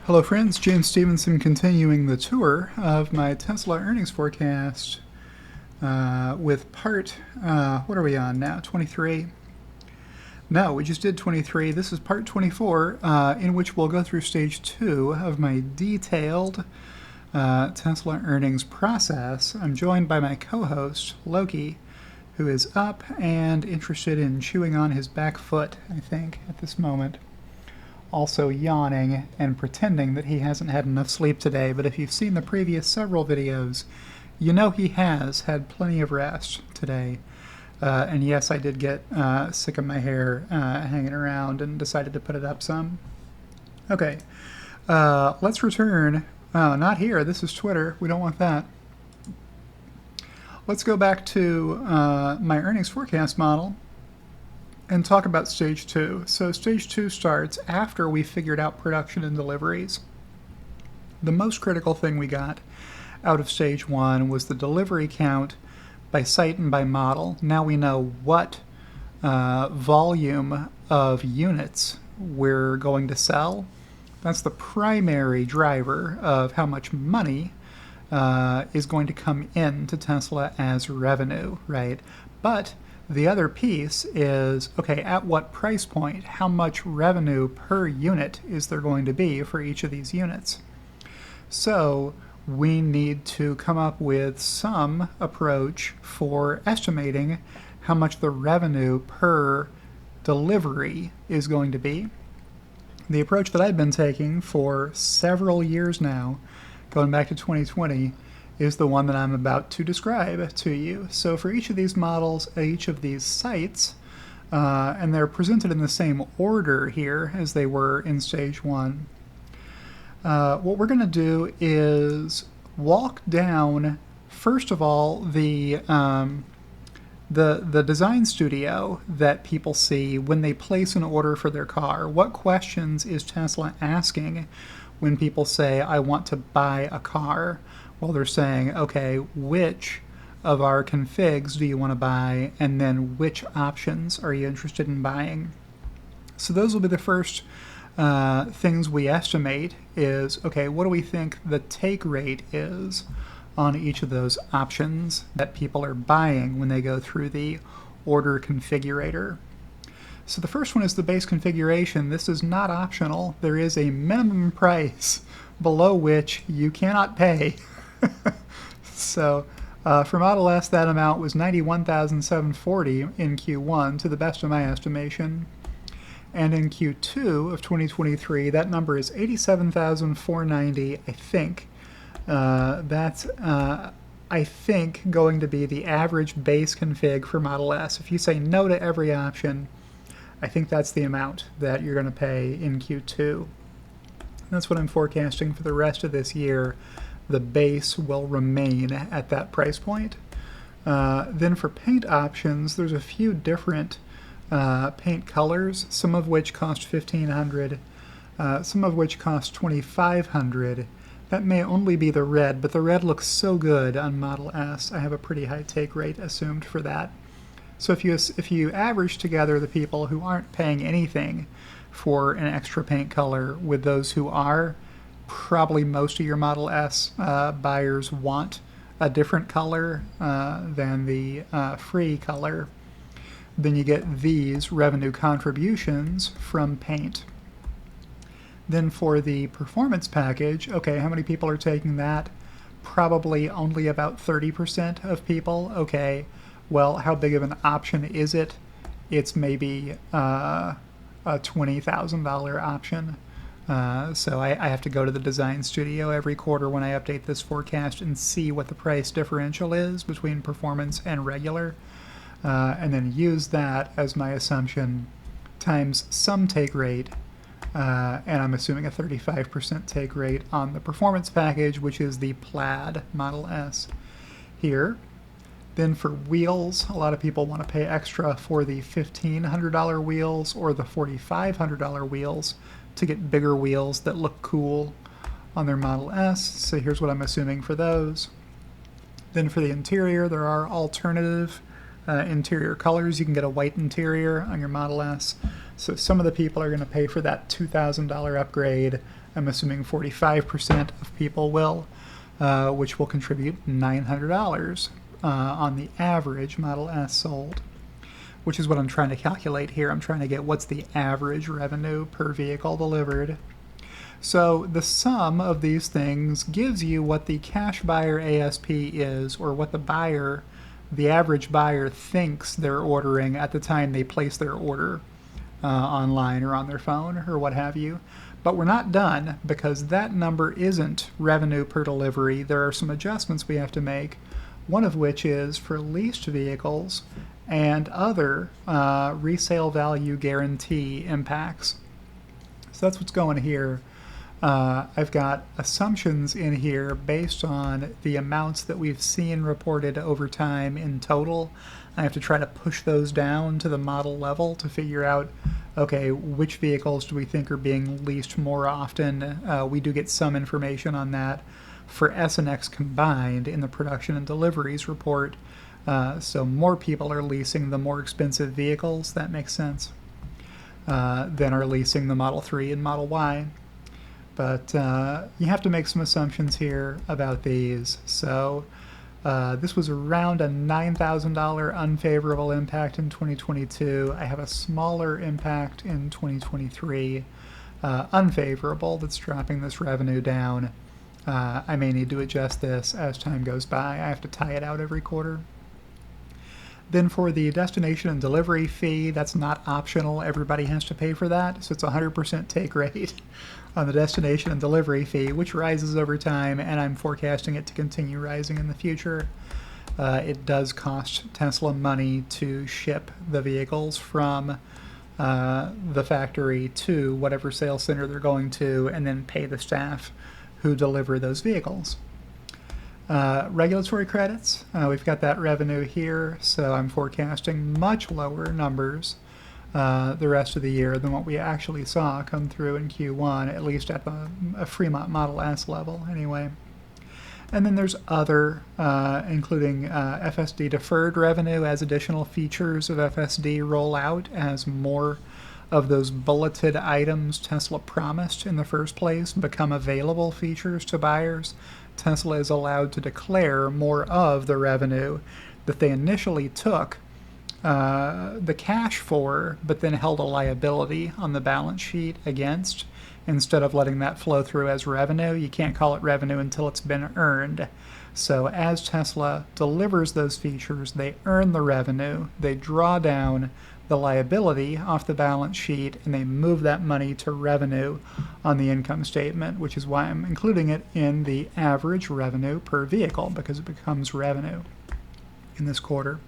Hello friends, James Stevenson continuing the tour of my Tesla earnings forecast with what are we on now, 23? No, we just did 23. This is part 24 in which we'll go through stage 2 of my detailed Tesla earnings process. I'm joined by my co-host, Loki, who is up and interested in chewing on his back foot, I think, at this moment. Also yawning and pretending that he hasn't had enough sleep today, but if you've seen the previous several videos, you know he has had plenty of rest today. And yes, I did get sick of my hair hanging around and decided to put it up some. Okay, let's return. Not here, this is Twitter. We don't want that. Let's go back to my earnings forecast model and talk about stage 2. So stage 2 starts after we figured out production and deliveries. The most critical thing we got out of stage 1 was the delivery count by site and by model. Now we know what volume of units we're going to sell. That's the primary driver of how much money is going to come into Tesla as revenue, right? But the other piece is, okay, at what price point, how much revenue per unit is there going to be for each of these units? So we need to come up with some approach for estimating how much the revenue per delivery is going to be. The approach that I've been taking for several years now, going back to 2020, is the one that I'm about to describe to you. So for each of these models, each of these sites, and they're presented in the same order here as they were in stage 1, what we're going to do is walk down, first of all, the design studio that people see when they place an order for their car. What questions is Tesla asking when people say, I want to buy a car? Well, they're saying, okay, which of our configs do you want to buy, and then which options are you interested in buying? So those will be the first things we estimate is, okay, what do we think the take rate is on each of those options that people are buying when they go through the order configurator? So the first one is the base configuration. This is not optional. There is a minimum price below which you cannot pay. So for Model S, that amount was $91,740 in Q1, to the best of my estimation. And in Q2 of 2023, that number is $87,490, I think. That's, I think, going to be the average base config for Model S. If you say no to every option, I think that's the amount that you're going to pay in Q2. That's what I'm forecasting for the rest of this year. The base will remain at that price point. Then for paint options, there's a few different paint colors, some of which cost $1,500, some of which cost $2,500. That may only be the red, but the red looks so good on Model S. I have a pretty high take rate assumed for that. So if you average together the people who aren't paying anything for an extra paint color with those who are, probably most of your Model S buyers want a different color than the free color. Then you get these revenue contributions from paint. Then for the performance package, okay, how many people are taking that? Probably only about 30% of people. Okay, well, how big of an option is it? It's maybe a $20,000 option. So I have to go to the design studio every quarter when I update this forecast and see what the price differential is between performance and regular, and then use that as my assumption times some take rate, and I'm assuming a 35% take rate on the performance package, which is the Plaid Model S here. Then for wheels, a lot of people want to pay extra for the $1,500 wheels or the $4,500 wheels to get bigger wheels that look cool on their Model S. So here's what I'm assuming for those. Then for the interior, there are alternative interior colors. You can get a white interior on your Model S. So some of the people are going to pay for that $2,000 upgrade. I'm assuming 45% of people will, which will contribute $900 on the average Model S sold, which is what I'm trying to calculate here. I'm trying to get what's the average revenue per vehicle delivered. So the sum of these things gives you what the cash buyer ASP is, or what the average buyer thinks they're ordering at the time they place their order online or on their phone or what have you. But we're not done, because that number isn't revenue per delivery. There are some adjustments we have to make, one of which is for leased vehicles and other resale value guarantee impacts. So that's what's going here. I've got assumptions in here based on the amounts that we've seen reported over time in total. I have to try to push those down to the model level to figure out, okay, which vehicles do we think are being leased more often. We do get some information on that for S and X combined in the production and deliveries report. So more people are leasing the more expensive vehicles, that makes sense, than are leasing the Model 3 and Model Y. But you have to make some assumptions here about these. So this was around a $9,000 unfavorable impact in 2022. I have a smaller impact in 2023, unfavorable, that's dropping this revenue down. I may need to adjust this as time goes by. I have to tie it out every quarter. Then for the destination and delivery fee, that's not optional. Everybody has to pay for that. So it's 100% take rate on the destination and delivery fee, which rises over time, and I'm forecasting it to continue rising in the future. It does cost Tesla money to ship the vehicles from the factory to whatever sales center they're going to, and then pay the staff who deliver those vehicles. Regulatory credits, we've got that revenue here, so I'm forecasting much lower numbers the rest of the year than what we actually saw come through in Q1, at least at a Fremont Model S level anyway. And then there's other, including FSD deferred revenue as additional features of FSD roll out, as more of those bulleted items Tesla promised in the first place become available features to buyers. Tesla is allowed to declare more of the revenue that they initially took the cash for, but then held a liability on the balance sheet against, instead of letting that flow through as revenue. You can't call it revenue until it's been earned. So as Tesla delivers those features, they earn the revenue, they draw down the liability off the balance sheet, and they move that money to revenue on the income statement, which is why I'm including it in the average revenue per vehicle, because it becomes revenue in this quarter.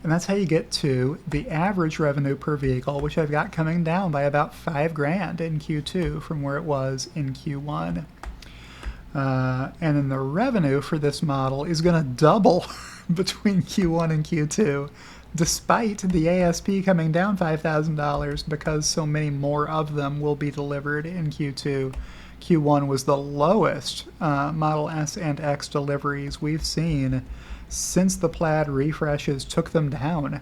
And that's how you get to the average revenue per vehicle, which I've got coming down by about $5,000 in Q2 from where it was in Q1. And then the revenue for this model is going to double between Q1 and Q2, despite the ASP coming down $5,000, because so many more of them will be delivered in Q2. Q1 was the lowest Model S and X deliveries we've seen since the Plaid refreshes took them down,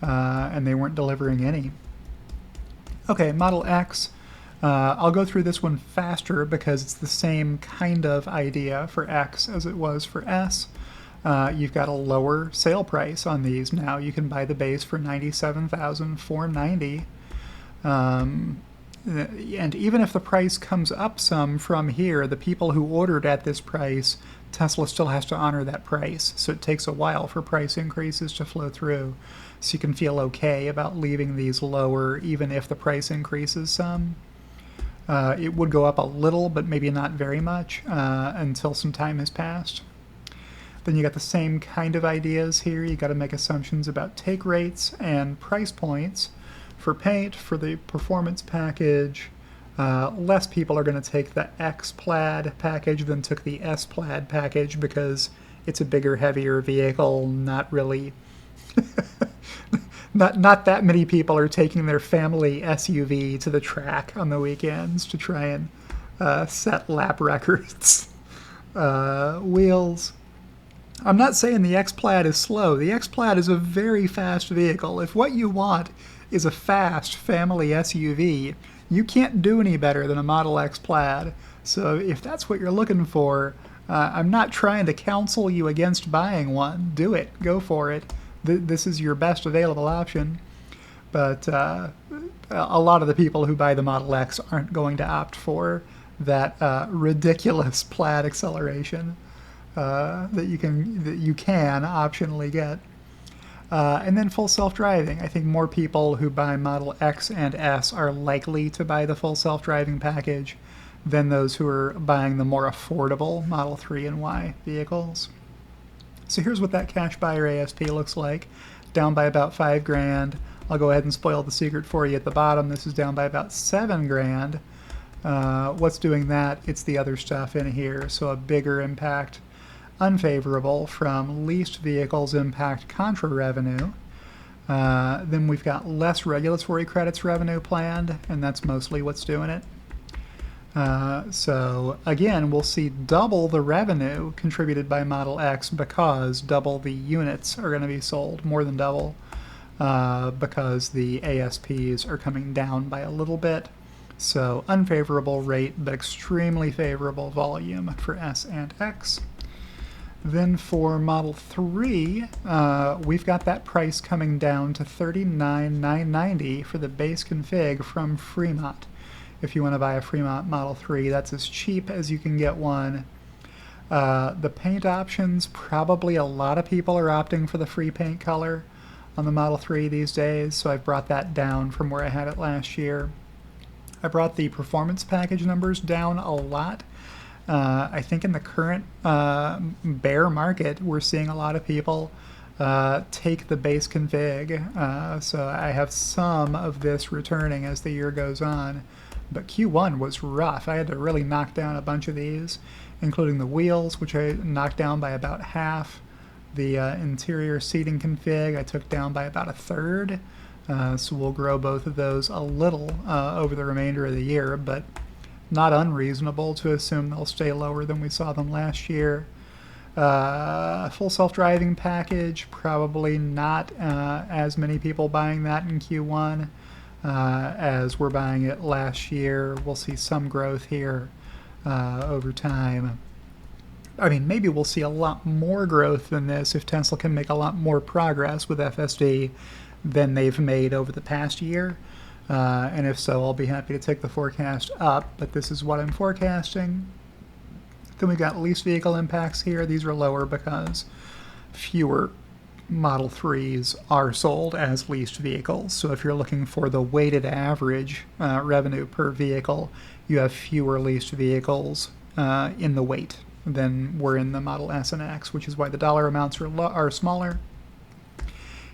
and they weren't delivering any. Okay, Model X. I'll go through this one faster because it's the same kind of idea for X as it was for S. You've got a lower sale price on these now. You can buy the base for $97,490. And even if the price comes up some from here, the people who ordered at this price, Tesla still has to honor that price. So it takes a while for price increases to flow through. So you can feel okay about leaving these lower even if the price increases some. It would go up a little, but maybe not very much until some time has passed. Then you got the same kind of ideas here. You got to make assumptions about take rates and price points for paint, for the performance package. Less people are going to take the X Plaid package than took the S Plaid package because it's a bigger, heavier vehicle. Not really. Not that many people are taking their family SUV to the track on the weekends to try and set lap records. Wheels. I'm not saying the X Plaid is slow. The X Plaid is a very fast vehicle. If what you want is a fast family SUV. You can't do any better than a Model X Plaid. So if that's what you're looking for, I'm not trying to counsel you against buying one. Do it. Go for it. This is your best available option. But a lot of the people who buy the Model X aren't going to opt for that ridiculous Plaid acceleration that you can optionally get. And then full self-driving. I think more people who buy Model X and S are likely to buy the full self-driving package than those who are buying the more affordable Model 3 and Y vehicles. So here's what that cash buyer ASP looks like, down by about $5,000. I'll go ahead and spoil the secret for you at the bottom. This is down by about $7,000. What's doing that? It's the other stuff in here, so a bigger impact. Unfavorable from leased vehicles impact contra revenue. Then we've got less regulatory credits revenue planned, and that's mostly what's doing it. So again, we'll see double the revenue contributed by Model X because double the units are going to be sold, more than double, because the ASPs are coming down by a little bit. So unfavorable rate, but extremely favorable volume for S and X. Then for Model 3, we've got that price coming down to $39,990 for the base config from Fremont. If you want to buy a Fremont Model 3, that's as cheap as you can get one. The paint options, probably a lot of people are opting for the free paint color on the Model 3 these days, so I've brought that down from where I had it last year. I brought the performance package numbers down a lot. I think in the current bear market, we're seeing a lot of people take the base config. So I have some of this returning as the year goes on. But Q1 was rough. I had to really knock down a bunch of these, including the wheels, which I knocked down by about half. The interior seating config I took down by about a third. So we'll grow both of those a little over the remainder of the year, but not unreasonable to assume they'll stay lower than we saw them last year. Full self-driving package, probably not as many people buying that in Q1 as we're buying it last year. We'll see some growth here over time. I mean, maybe we'll see a lot more growth than this if Tesla can make a lot more progress with FSD than they've made over the past year. And if so, I'll be happy to take the forecast up, but this is what I'm forecasting. Then we've got lease vehicle impacts here. These are lower because fewer Model 3s are sold as leased vehicles. So if you're looking for the weighted average revenue per vehicle, you have fewer leased vehicles in the weight than were in the Model S and X, which is why the dollar amounts are smaller.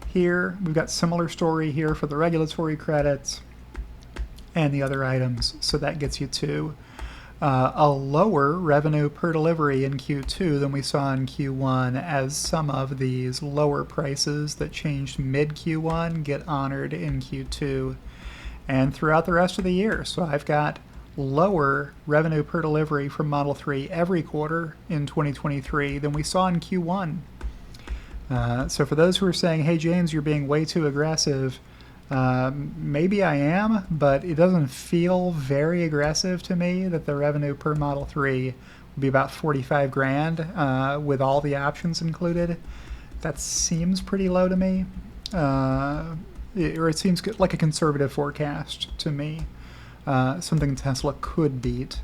Here, we've got similar story here for the regulatory credits and the other items, so that gets you to a lower revenue per delivery in Q2 than we saw in Q1, as some of these lower prices that changed mid-Q1 get honored in Q2 and throughout the rest of the year. So I've got lower revenue per delivery from Model 3 every quarter in 2023 than we saw in Q1. So for those who are saying, hey James, you're being way too aggressive, maybe I am, but it doesn't feel very aggressive to me that the revenue per Model 3 would be about $45,000 with all the options included. That seems pretty low to me, or it seems like a conservative forecast to me, something Tesla could beat.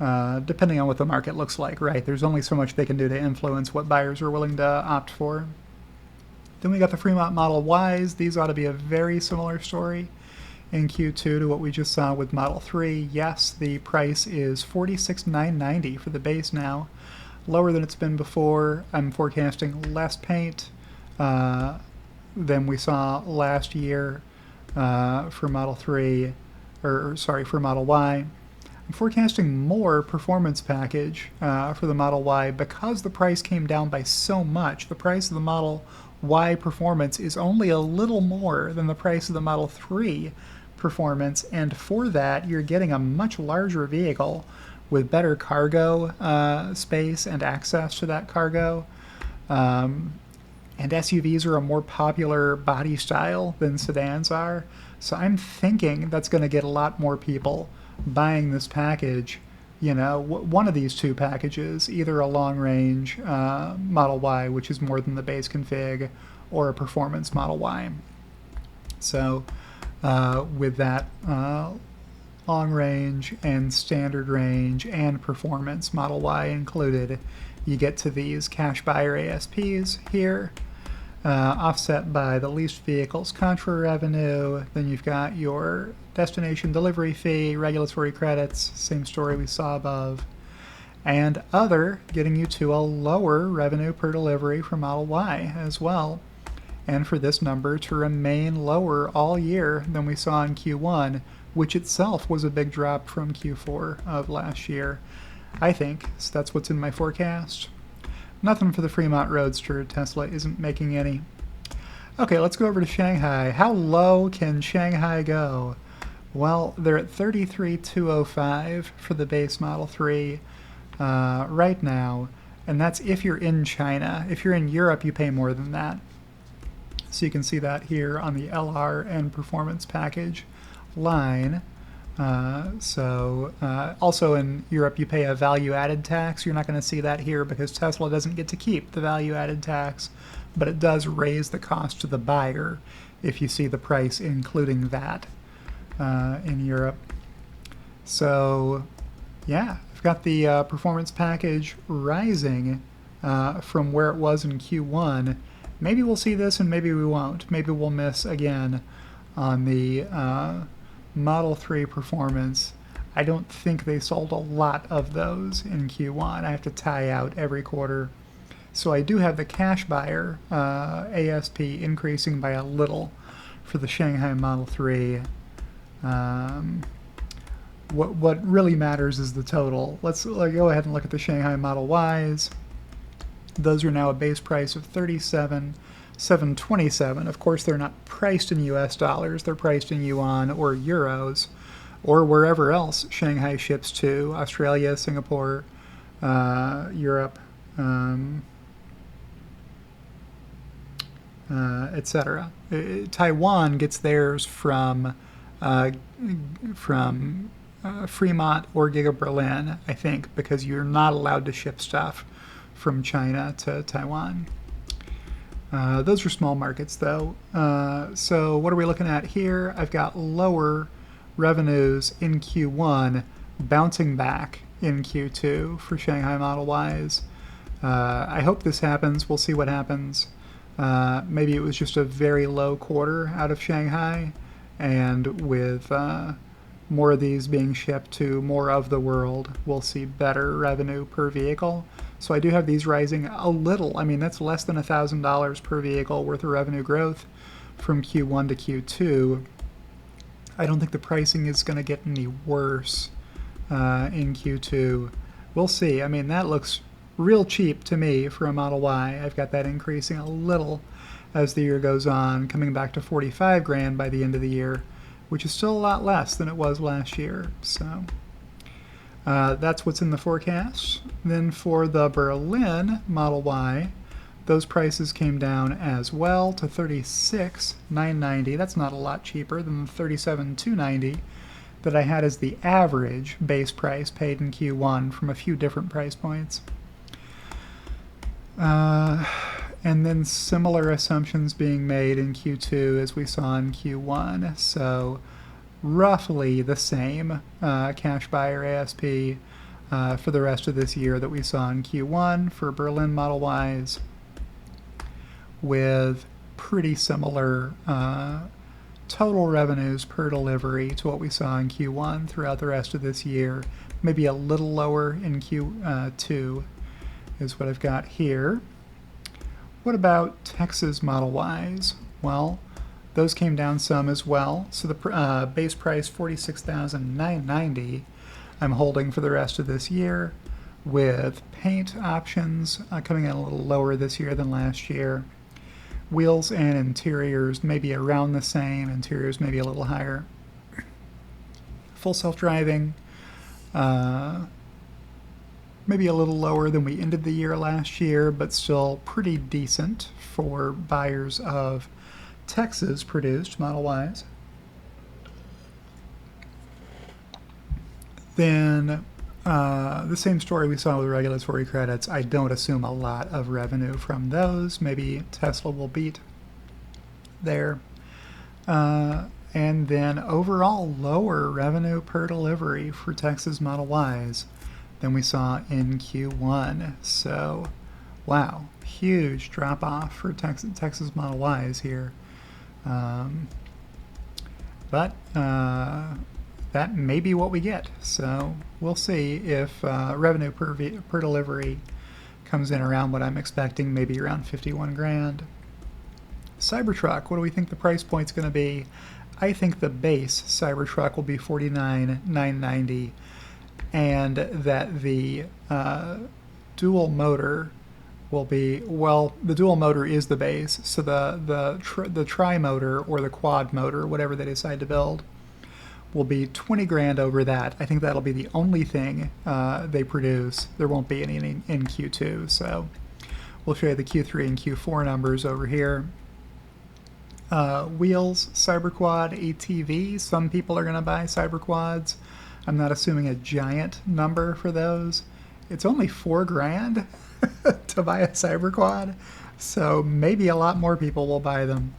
Depending on what the market looks like, right? There's only so much they can do to influence what buyers are willing to opt for. Then we got the Fremont Model Ys. These ought to be a very similar story in Q2 to what we just saw with Model 3. Yes, the price is $46,990 for the base now, lower than it's been before. I'm forecasting less paint than we saw last year for Model 3, for Model Y. I'm forecasting more performance package for the Model Y because the price came down by so much. The price of the Model Y performance is only a little more than the price of the Model 3 performance, and for that you're getting a much larger vehicle with better cargo space and access to that cargo. And SUVs are a more popular body style than sedans are. So I'm thinking that's going to get a lot more people buying this package. You know, one of these two packages, either a long range Model Y, which is more than the base config, or a performance Model Y. So with that long range and standard range and performance Model Y included, you get to these cash buyer ASPs here. Offset by the leased vehicles contra revenue. Then you've got your destination delivery fee, regulatory credits, same story we saw above, and other, getting you to a lower revenue per delivery for Model Y as well, and for this number to remain lower all year than we saw in Q1, which itself was a big drop from Q4 of last year, I think. So that's what's in my forecast. Nothing for the Fremont Roadster. Tesla isn't making any. Okay, let's go over to Shanghai. How low can Shanghai go? Well, they're at 33,205 for the base Model 3 right now, and that's if you're in China. If you're in Europe, you pay more than that. So you can see that here on the LR and performance package line. Also in Europe, you pay a value-added tax. You're not going to see that here because Tesla doesn't get to keep the value-added tax, but it does raise the cost to the buyer if you see the price including that in Europe. So, yeah, I've got the performance package rising from where it was in Q1. Maybe we'll see this and maybe we won't. Maybe we'll miss again on the Model 3 performance. I don't think they sold a lot of those in Q1. I have to tie out every quarter. So I do have the cash buyer ASP increasing by a little for the Shanghai Model 3. What really matters is the total. Let's go ahead and look at the Shanghai Model Ys. Those are now a base price of $37,727. Of course, they're not priced in US dollars. They're priced in yuan or euros or wherever else Shanghai ships to, Australia, Singapore, Europe, etc. Taiwan gets theirs from Fremont or Giga Berlin, I think, because you're not allowed to ship stuff from China to Taiwan. Those are small markets, though. So what are we looking at here? I've got lower revenues in Q1, bouncing back in Q2 for Shanghai Model Ys. I hope this happens. We'll see what happens. Maybe it was just a very low quarter out of Shanghai, and with more of these being shipped to more of the world, we'll see better revenue per vehicle. So I do have these rising a little. I mean, that's less than $1,000 per vehicle worth of revenue growth from Q1 to Q2. I don't think the pricing is going to get any worse in Q2. We'll see. I mean, that looks real cheap to me for a Model Y. I've got that increasing a little as the year goes on, coming back to 45 grand by the end of the year, which is still a lot less than it was last year. So that's what's in the forecast. Then for the Berlin Model Y, those prices came down as well to $36,990. That's not a lot cheaper than the $37,290 that I had as the average base price paid in Q1 from a few different price points. And then similar assumptions being made in Q2 as we saw in Q1. So roughly the same cash buyer ASP for the rest of this year that we saw in Q1 for Berlin Model Ys, with pretty similar total revenues per delivery to what we saw in Q1 throughout the rest of this year. Maybe a little lower in Q2 is what I've got here. What about Texas Model Ys? Well, those came down some as well. So the base price, $46,990, I'm holding for the rest of this year, with paint options coming in a little lower this year than last year. Wheels and interiors maybe around the same, interiors maybe a little higher. Full self-driving, maybe a little lower than we ended the year last year, but still pretty decent for buyers of Texas produced Model Ys. Then the same story we saw with regulatory credits. I don't assume a lot of revenue from those. Maybe Tesla will beat there. And then overall lower revenue per delivery for Texas Model Ys than we saw in Q1. So, wow, huge drop off for Texas Model Ys here. But that may be what we get. So we'll see if revenue per delivery comes in around what I'm expecting, maybe around 51 grand. Cybertruck, what do we think the price point's going to be? I think the base Cybertruck will be $49,990, and that the dual motor will be, well, the dual motor is the base, so the tri-motor or the quad motor, whatever they decide to build, will be 20 grand over that. I think that'll be the only thing they produce. There won't be any in Q2, so we'll show you the Q3 and Q4 numbers over here. Wheels, Cyberquad, ATV. Some people are going to buy Cyberquads. I'm not assuming a giant number for those. It's only 4 grand to buy a Cyberquad, so maybe a lot more people will buy them.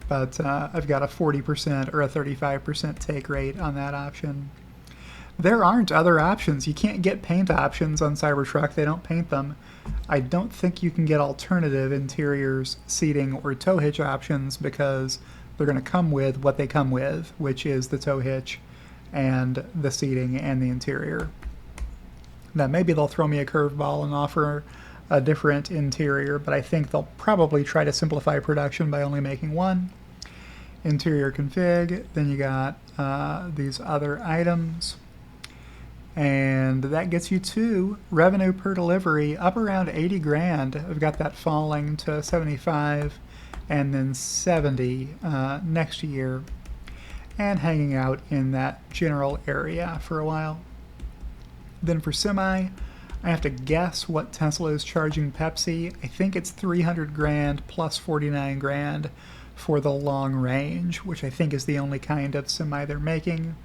But I've got a 40% or a 35% take rate on that option. There aren't other options. You can't get paint options on Cybertruck. They don't paint them. I don't think you can get alternative interiors, seating, or tow hitch options because they're going to come with what they come with, which is the tow hitch and the seating and the interior. Now maybe they'll throw me a curveball and offer a different interior, but I think they'll probably try to simplify production by only making one. Interior config, then you got these other items. And that gets you to revenue per delivery up around 80 grand. I've got that falling to 75 and then 70 next year, and hanging out in that general area for a while. Then for semi, I have to guess what Tesla is charging Pepsi. I think it's 300 grand plus 49 grand for the long range, which I think is the only kind of semi they're making.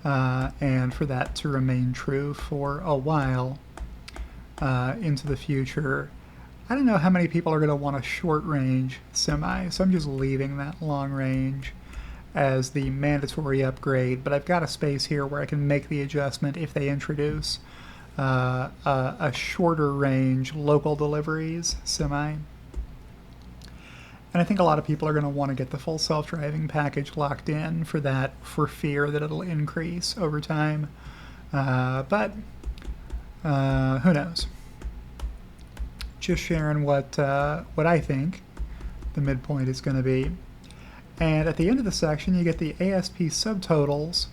And for that to remain true for a while into the future. I don't know how many people are going to want a short range semi, so I'm just leaving that long range as the mandatory upgrade, but I've got a space here where I can make the adjustment if they introduce a shorter range local deliveries semi. And I think a lot of people are going to want to get the full self-driving package locked in for that, for fear that it'll increase over time. But who knows? Just sharing what I think the midpoint is going to be. And at the end of the section, you get the ASP subtotals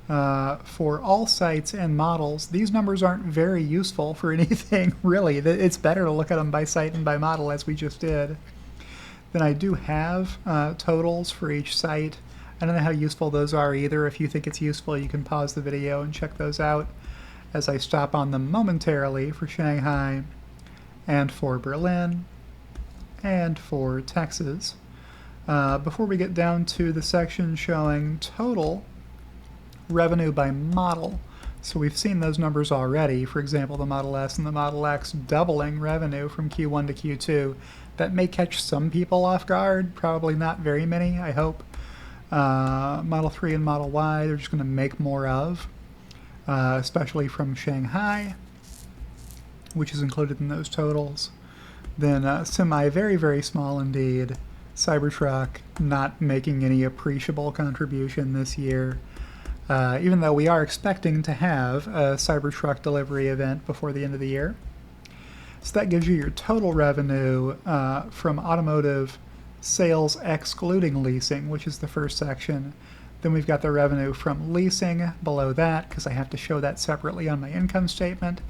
for all sites and models. These numbers aren't very useful for anything, really. It's better to look at them by site and by model, as we just did. Then I do have totals for each site. I don't know how useful those are either. If you think it's useful, you can pause the video and check those out as I stop on them momentarily for Shanghai and for Berlin and for Texas. Before we get down to the section showing total revenue by model. So we've seen those numbers already. For example, the Model S and the Model X doubling revenue from Q1 to Q2. That may catch some people off guard, probably not very many, I hope. Model 3 and Model Y, they're just going to make more of, especially from Shanghai, which is included in those totals. Then semi, very, very small indeed. Cybertruck not making any appreciable contribution this year, even though we are expecting to have a Cybertruck delivery event before the end of the year. So that gives you your total revenue from automotive sales excluding leasing, which is the first section. Then we've got the revenue from leasing below that, because I have to show that separately on my income statement.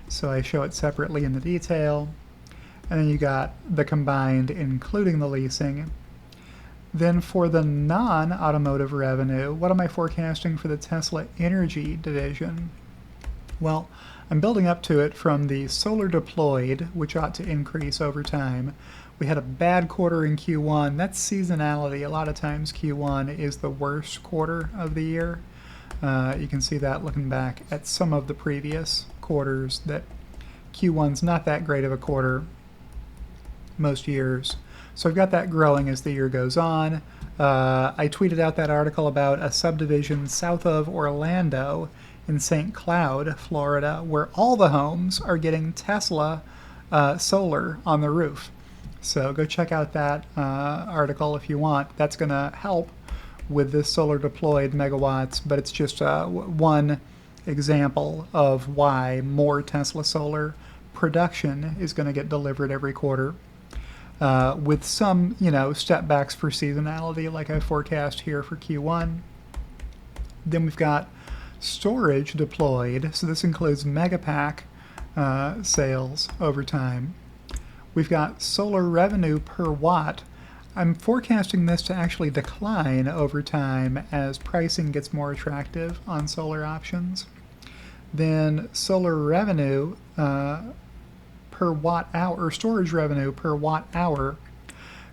So I show it separately in the detail. And then you got the combined including the leasing. Then for the non-automotive revenue, what am I forecasting for the Tesla Energy division? Well, I'm building up to it from the solar deployed, which ought to increase over time. We had a bad quarter in Q1. That's seasonality. A lot of times Q1 is the worst quarter of the year. You can see that looking back at some of the previous quarters, that Q1's not that great of a quarter most years. So I've got that growing as the year goes on. I tweeted out that article about a subdivision south of Orlando in St. Cloud, Florida, where all the homes are getting Tesla solar on the roof. So go check out that article if you want. That's going to help with this solar deployed megawatts, but it's just one example of why more Tesla solar production is going to get delivered every quarter. With some, step backs for seasonality, like I forecast here for Q1. Then we've got storage deployed, so this includes Megapack sales over time. We've got solar revenue per watt. I'm forecasting this to actually decline over time as pricing gets more attractive on solar options. Then solar revenue per watt hour, or storage revenue per watt hour,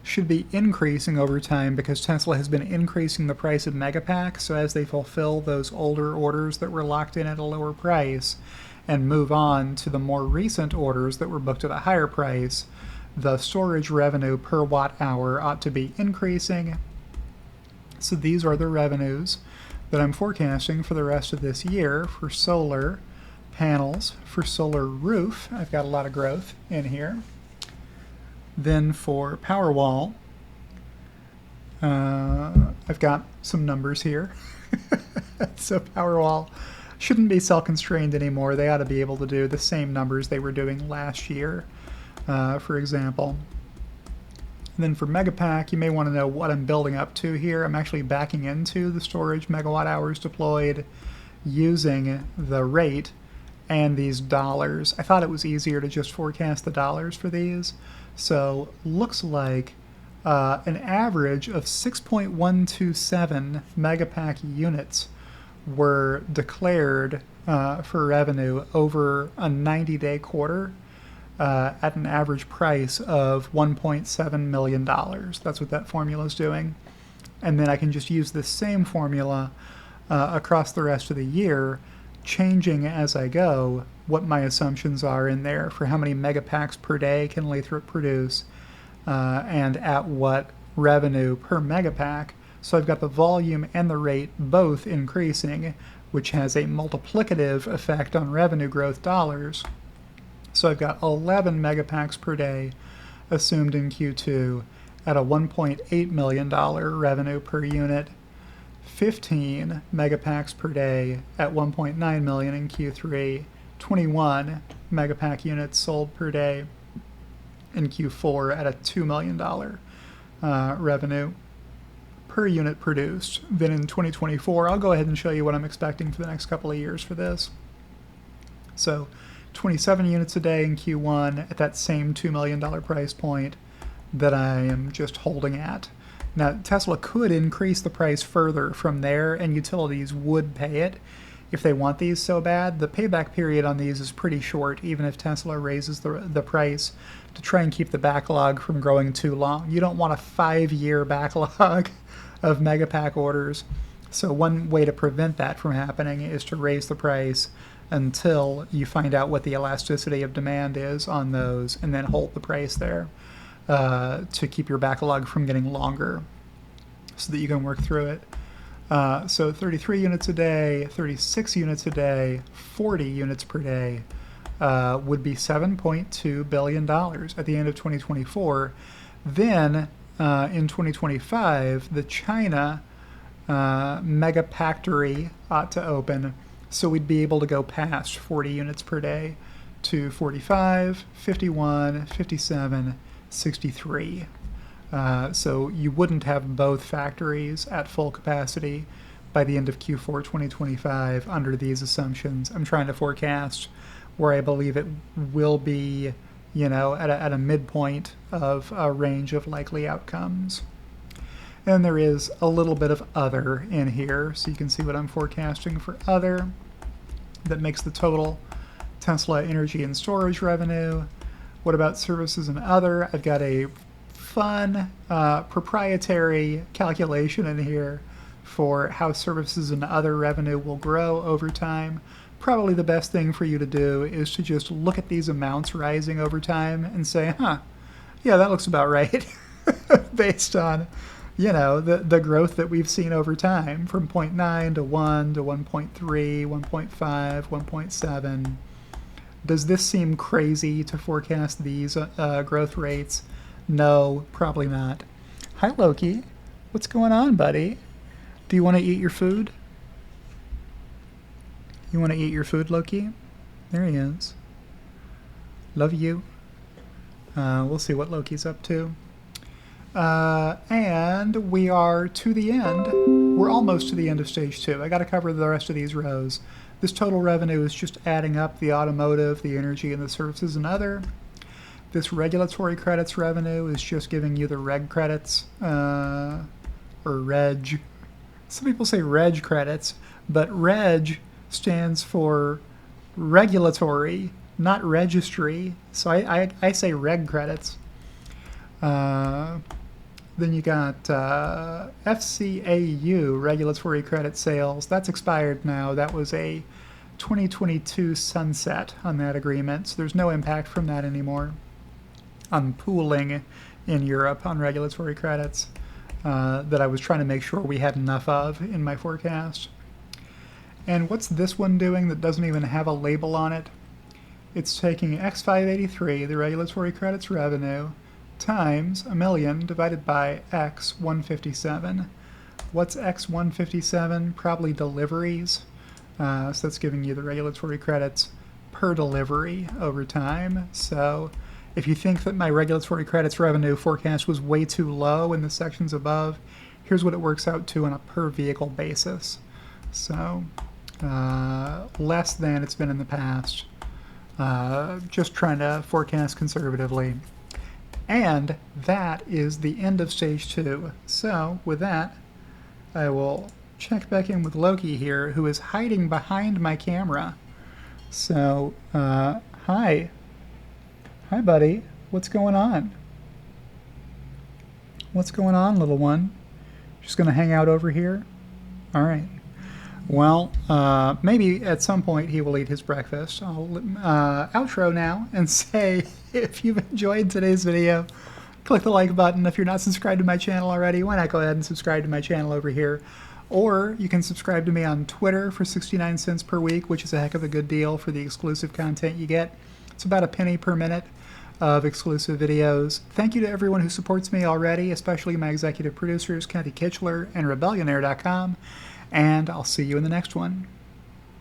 should be increasing over time because Tesla has been increasing the price of Megapack. So as they fulfill those older orders that were locked in at a lower price and move on to the more recent orders that were booked at a higher price, the storage revenue per watt hour ought to be increasing. So these are the revenues that I'm forecasting for the rest of this year for solar panels. For solar roof, I've got a lot of growth in here. Then for Powerwall, I've got some numbers here. So Powerwall shouldn't be cell-constrained anymore. They ought to be able to do the same numbers they were doing last year, for example. And then for Megapack, you may want to know what I'm building up to here. I'm actually backing into the storage megawatt hours deployed using the rate and these dollars. I thought it was easier to just forecast the dollars for these. So looks like an average of 6.127 Megapack units were declared for revenue over a 90-day quarter at an average price of $1.7 million. That's what that formula is doing. And then I can just use this same formula across the rest of the year, changing as I go what my assumptions are in there for how many megapacks per day can Lathrop produce and at what revenue per megapack. So I've got the volume and the rate both increasing, which has a multiplicative effect on revenue growth dollars. So I've got 11 megapacks per day assumed in Q2 at a $1.8 million revenue per unit, 15 megapacks per day at 1.9 million in Q3, 21 megapack units sold per day in Q4 at a $2 million revenue per unit produced. Then in 2024, I'll go ahead and show you what I'm expecting for the next couple of years for this. So 27 units a day in Q1 at that same $2 million price point that I am just holding at. Now, Tesla could increase the price further from there, and utilities would pay it if they want these so bad. The payback period on these is pretty short, even if Tesla raises the price to try and keep the backlog from growing too long. You don't want a 5-year backlog of Megapack orders. So one way to prevent that from happening is to raise the price until you find out what the elasticity of demand is on those, and then hold the price there to keep your backlog from getting longer so that you can work through it. So 33 units a day, 36 units a day, 40 units per day would be $7.2 billion at the end of 2024. Then in 2025, the China Megapactory ought to open, so we'd be able to go past 40 units per day to 45, 51, 57, 63. So you wouldn't have both factories at full capacity by the end of Q4 2025 under these assumptions. I'm trying to forecast where I believe it will be, at a midpoint of a range of likely outcomes. And there is a little bit of other in here, so you can see what I'm forecasting for other. that makes the total Tesla energy and storage revenue. What about services and other? I've got a fun proprietary calculation in here for how services and other revenue will grow over time. Probably the best thing for you to do is to just look at these amounts rising over time and say, huh, yeah, that looks about right, based on, you know, the growth that we've seen over time from 0.9 to 1 to 1.3, 1.5, 1.7. Does this seem crazy to forecast these growth rates? No, probably not. Hi, Loki. What's going on, buddy? Do you want to eat your food? You want to eat your food, Loki? There he is. Love you. We'll see what Loki's up to. And we are to the end. We're almost to the end of stage 2. I got to cover the rest of these rows. This total revenue is just adding up the automotive, the energy, and the services and other. This regulatory credits revenue is just giving you the reg credits, or reg. Some people say reg credits, but reg stands for regulatory, not registry. So I say reg credits. Then you got FCAU, regulatory credit sales. That's expired now. That was a 2022 sunset on that agreement, so there's no impact from that anymore. On pooling in Europe on regulatory credits that I was trying to make sure we had enough of in my forecast. And what's this one doing that doesn't even have a label on it? It's taking X583, the regulatory credits revenue, times 1,000,000 divided by X157. What's X157? Probably deliveries. So that's giving you the regulatory credits per delivery over time. So if you think that my regulatory credits revenue forecast was way too low in the sections above, here's what it works out to on a per vehicle basis. So less than it's been in the past. Just trying to forecast conservatively. And that is the end of stage 2. So with that, I will check back in with Loki here, who is hiding behind my camera. So, hi. Hi, buddy. What's going on? What's going on, little one? Just gonna hang out over here? All right. Well, maybe at some point he will eat his breakfast. I'll outro now and say, if you've enjoyed today's video, click the like button. If you're not subscribed to my channel already, why not go ahead and subscribe to my channel over here? Or you can subscribe to me on Twitter for 69 cents per week, which is a heck of a good deal for the exclusive content you get. It's about a penny per minute of exclusive videos. Thank you to everyone who supports me already, especially my executive producers, Kathy Kitchler and Rebellionaire.com. And I'll see you in the next one.